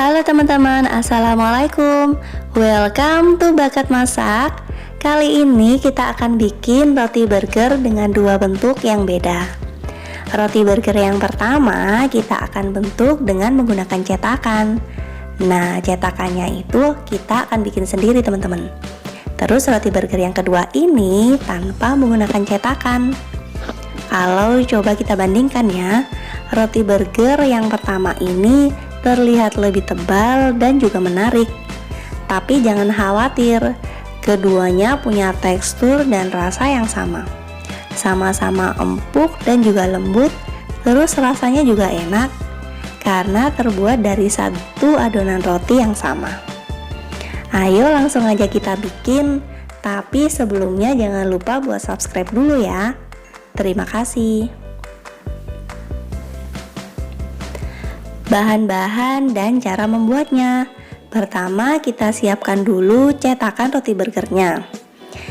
Halo teman-teman, assalamualaikum. Welcome to Bakat Masak. Kali ini kita akan bikin roti burger dengan dua bentuk yang beda. Roti burger yang pertama kita akan bentuk dengan menggunakan cetakan. Nah, cetakannya itu kita akan bikin sendiri teman-teman. Terus roti burger yang kedua ini tanpa menggunakan cetakan. Kalau coba kita bandingkan ya, roti burger yang pertama ini terlihat lebih tebal dan juga menarik. Tapi jangan khawatir, keduanya punya tekstur dan rasa yang sama. Sama-sama empuk dan juga lembut, terus rasanya juga enak karena terbuat dari satu adonan roti yang sama. Ayo langsung aja kita bikin, tapi sebelumnya jangan lupa buat subscribe dulu ya. Terima kasih. Bahan-bahan dan cara membuatnya. Pertama, kita siapkan dulu cetakan roti burgernya.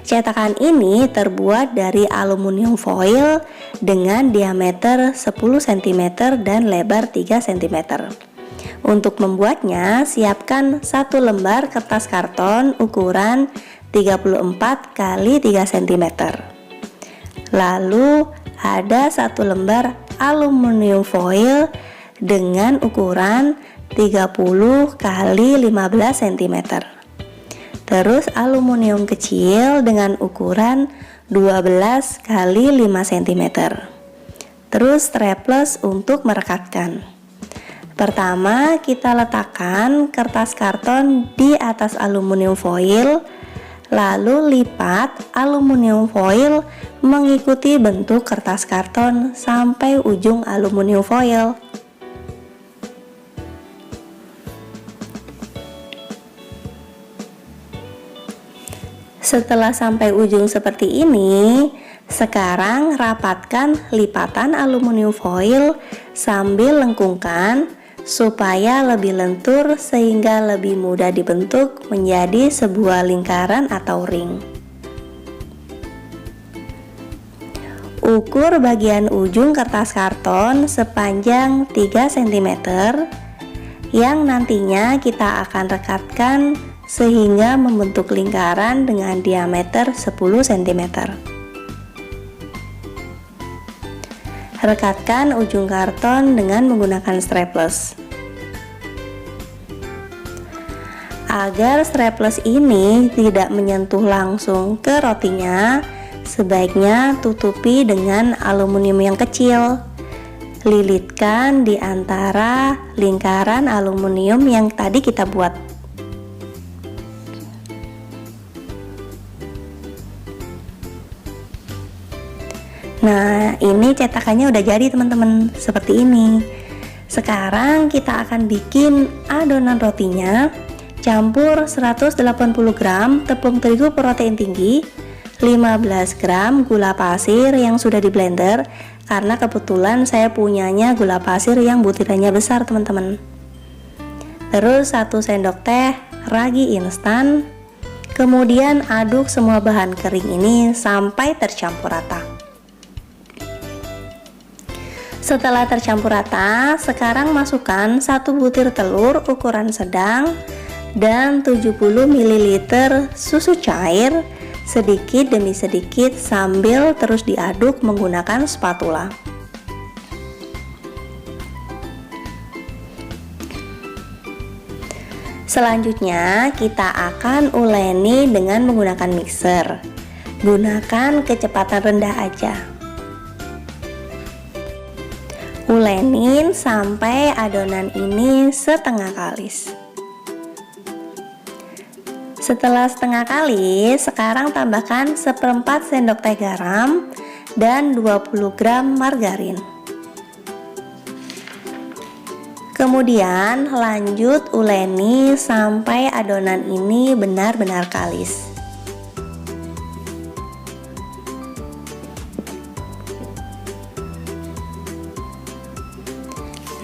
Cetakan ini terbuat dari aluminium foil dengan diameter 10 cm dan lebar 3 cm. Untuk membuatnya, siapkan satu lembar kertas karton ukuran 34 x 3 cm. Lalu ada satu lembar aluminium foil dengan ukuran 30 x 15 cm. Terus aluminium kecil dengan ukuran 12 x 5 cm. Terus strapless untuk merekatkan. Pertama, kita letakkan kertas karton di atas aluminium foil. Lalu lipat aluminium foil mengikuti bentuk kertas karton sampai ujung aluminium foil. Setelah sampai ujung seperti ini, sekarang rapatkan lipatan aluminium foil sambil lengkungkan supaya lebih lentur sehingga lebih mudah dibentuk menjadi sebuah lingkaran atau ring. Ukur bagian ujung kertas karton sepanjang 3 cm yang nantinya kita akan rekatkan sehingga membentuk lingkaran dengan diameter 10 cm. Rekatkan ujung karton dengan menggunakan strapless. Agar strapless ini tidak menyentuh langsung ke rotinya, sebaiknya tutupi dengan aluminium yang kecil. Lilitkan di antara lingkaran aluminium yang tadi kita buat. Nah, ini cetakannya udah jadi teman-teman, seperti ini. Sekarang kita akan bikin adonan rotinya. Campur 180 gram tepung terigu protein tinggi, 15 gram gula pasir yang sudah di blender, karena kebetulan saya punyanya gula pasir yang butirannya besar teman-teman. Terus 1 sendok teh ragi instan. Kemudian aduk semua bahan kering ini sampai tercampur rata. Setelah tercampur rata, sekarang masukkan 1 butir telur ukuran sedang dan 70 ml susu cair sedikit demi sedikit sambil terus diaduk menggunakan spatula. Selanjutnya kita akan uleni dengan menggunakan mixer. Gunakan kecepatan rendah aja. Ulenin sampai adonan ini setengah kalis. Setelah setengah kalis, sekarang tambahkan 1/4 sendok teh garam dan 20 gram margarin. Kemudian lanjut uleni sampai adonan ini benar-benar kalis.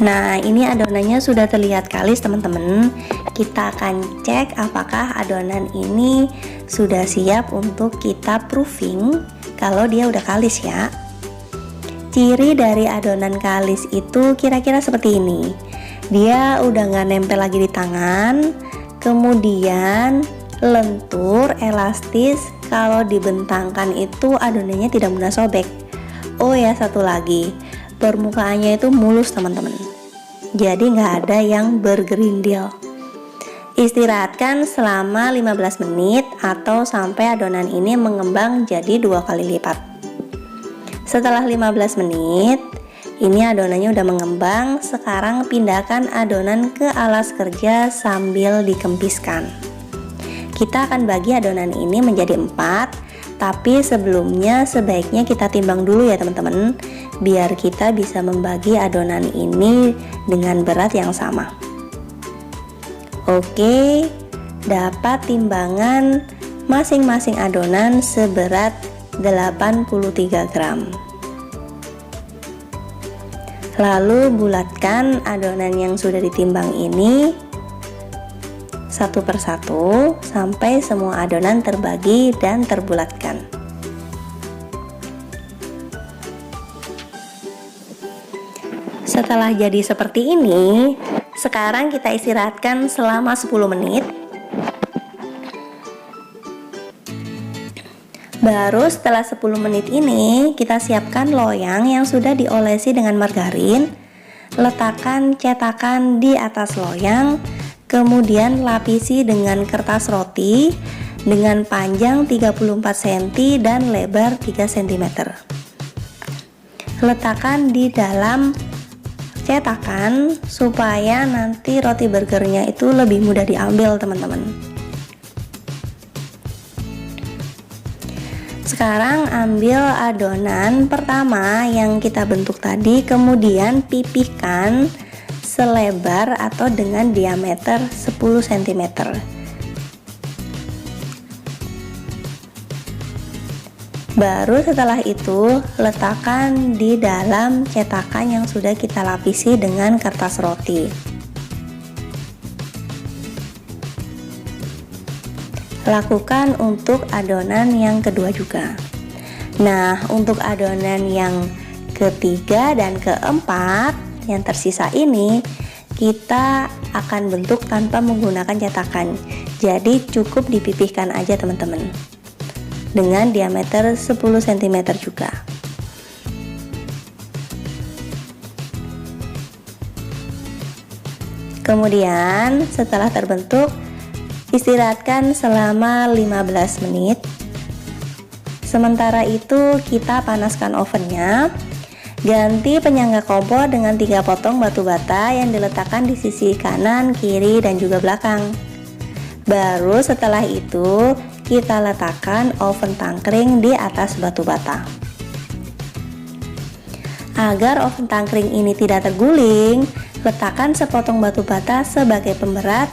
Nah, ini adonannya sudah terlihat kalis teman-teman. Kita akan cek apakah adonan ini sudah siap untuk kita proofing kalau dia udah kalis ya. Ciri dari adonan kalis itu kira-kira seperti ini. Dia udah nggak nempel lagi di tangan, kemudian lentur, elastis. Kalau dibentangkan itu adonannya tidak mudah sobek. Oh ya, satu lagi, permukaannya itu mulus teman-teman, jadi nggak ada yang bergerindil. Istirahatkan selama 15 menit atau sampai adonan ini mengembang jadi 2 kali lipat. Setelah 15 menit, ini adonannya udah mengembang. Sekarang pindahkan adonan ke alas kerja sambil dikempiskan. Kita akan bagi adonan ini menjadi 4, tapi sebelumnya sebaiknya kita timbang dulu ya teman-teman, biar kita bisa membagi adonan ini dengan berat yang sama. Oke, dapat timbangan masing-masing adonan seberat 83 gram. Lalu bulatkan adonan yang sudah ditimbang ini satu persatu sampai semua adonan terbagi dan terbulatkan. Setelah jadi seperti ini, sekarang kita istirahatkan selama 10 menit. Baru setelah 10 menit ini, kita siapkan loyang yang sudah diolesi dengan margarin. Letakkan cetakan di atas loyang, kemudian lapisi dengan kertas roti dengan panjang 34 cm dan lebar 3 cm. Letakkan di dalam cetakan supaya nanti roti burgernya itu lebih mudah diambil teman-teman. Sekarang ambil adonan pertama yang kita bentuk tadi, kemudian pipihkan selebar atau dengan diameter 10 cm. Baru setelah itu letakkan di dalam cetakan yang sudah kita lapisi dengan kertas roti. Lakukan untuk adonan yang kedua juga. Nah, untuk adonan yang ketiga dan keempat yang tersisa ini kita akan bentuk tanpa menggunakan cetakan. Jadi cukup dipipihkan aja teman-teman, dengan diameter 10 cm juga. Kemudian setelah terbentuk, istirahatkan selama 15 menit. Sementara itu kita panaskan ovennya. Ganti penyangga kompor dengan 3 potong batu bata yang diletakkan di sisi kanan, kiri, dan juga belakang. Baru setelah itu kita letakkan oven tangkring di atas batu bata. Agar oven tangkring ini tidak terguling, letakkan sepotong batu bata sebagai pemberat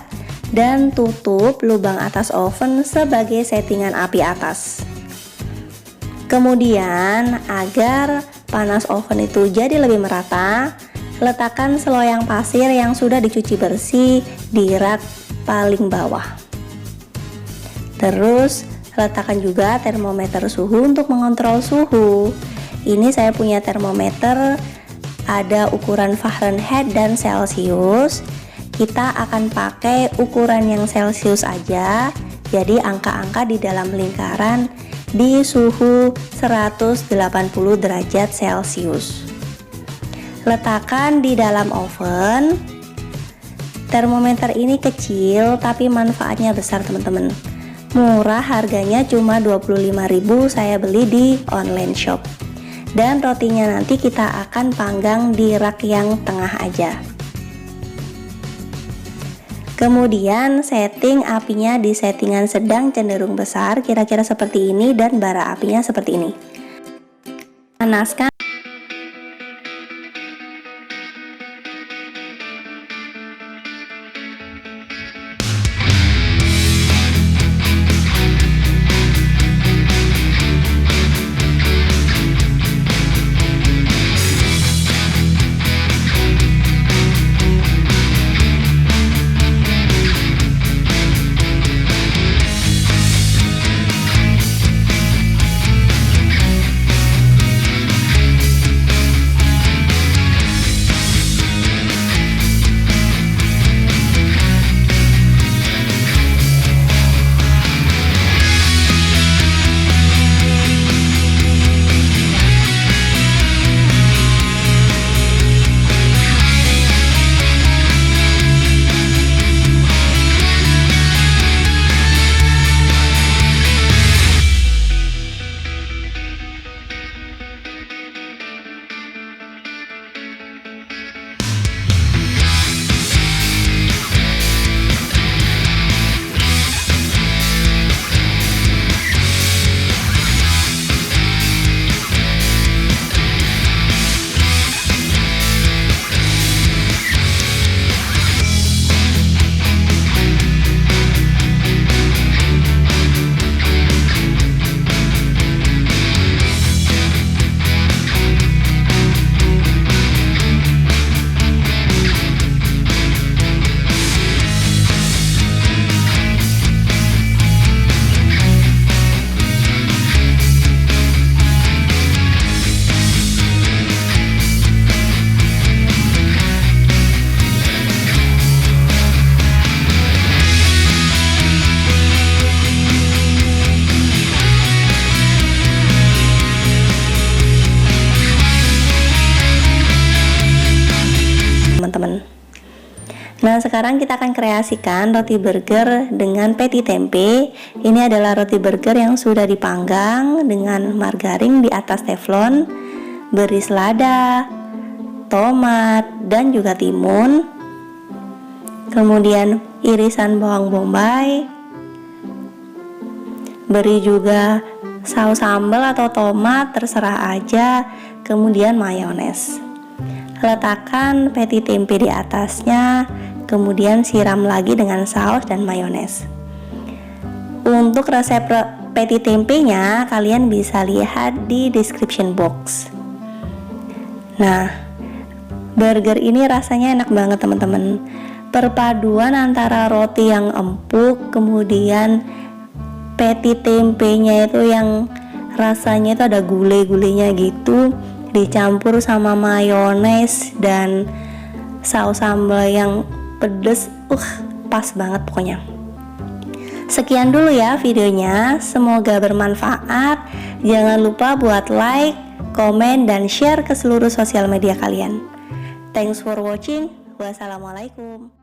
dan tutup lubang atas oven sebagai settingan api atas. Kemudian agar panas oven itu jadi lebih merata, letakkan seloyang pasir yang sudah dicuci bersih di rak paling bawah. Terus letakkan juga termometer suhu untuk mengontrol suhu. Ini saya punya termometer, ada ukuran Fahrenheit dan Celcius. Kita akan pakai ukuran yang Celcius aja. Jadi angka-angka di dalam lingkaran di suhu 180 derajat Celcius. Letakkan di dalam oven. Termometer ini kecil tapi manfaatnya besar teman-teman. Murah, harganya cuma 25.000, saya beli di online shop. Dan rotinya nanti kita akan panggang di rak yang tengah aja. Kemudian setting apinya di settingan sedang cenderung besar, kira-kira seperti ini, dan bara apinya seperti ini. Panaskan. Nah, sekarang kita akan kreasikan roti burger dengan patty tempe. Ini adalah roti burger yang sudah dipanggang dengan margarin di atas teflon, beri selada, tomat, dan juga timun. Kemudian irisan bawang bombay. Beri juga saus sambal atau tomat, terserah aja. Kemudian mayones. Letakkan patty tempe di atasnya. Kemudian siram lagi dengan saus dan mayones. Untuk resep patty tempenya kalian bisa lihat di description box. Nah, burger ini rasanya enak banget teman-teman. Perpaduan antara roti yang empuk, kemudian patty tempenya itu yang rasanya itu ada gulai-gulainya gitu, dicampur sama mayones dan saus sambal yang pedes, pas banget pokoknya. Sekian dulu ya videonya, semoga bermanfaat. Jangan lupa buat like, komen, dan share ke seluruh sosial media kalian. Thanks for watching. Wassalamualaikum.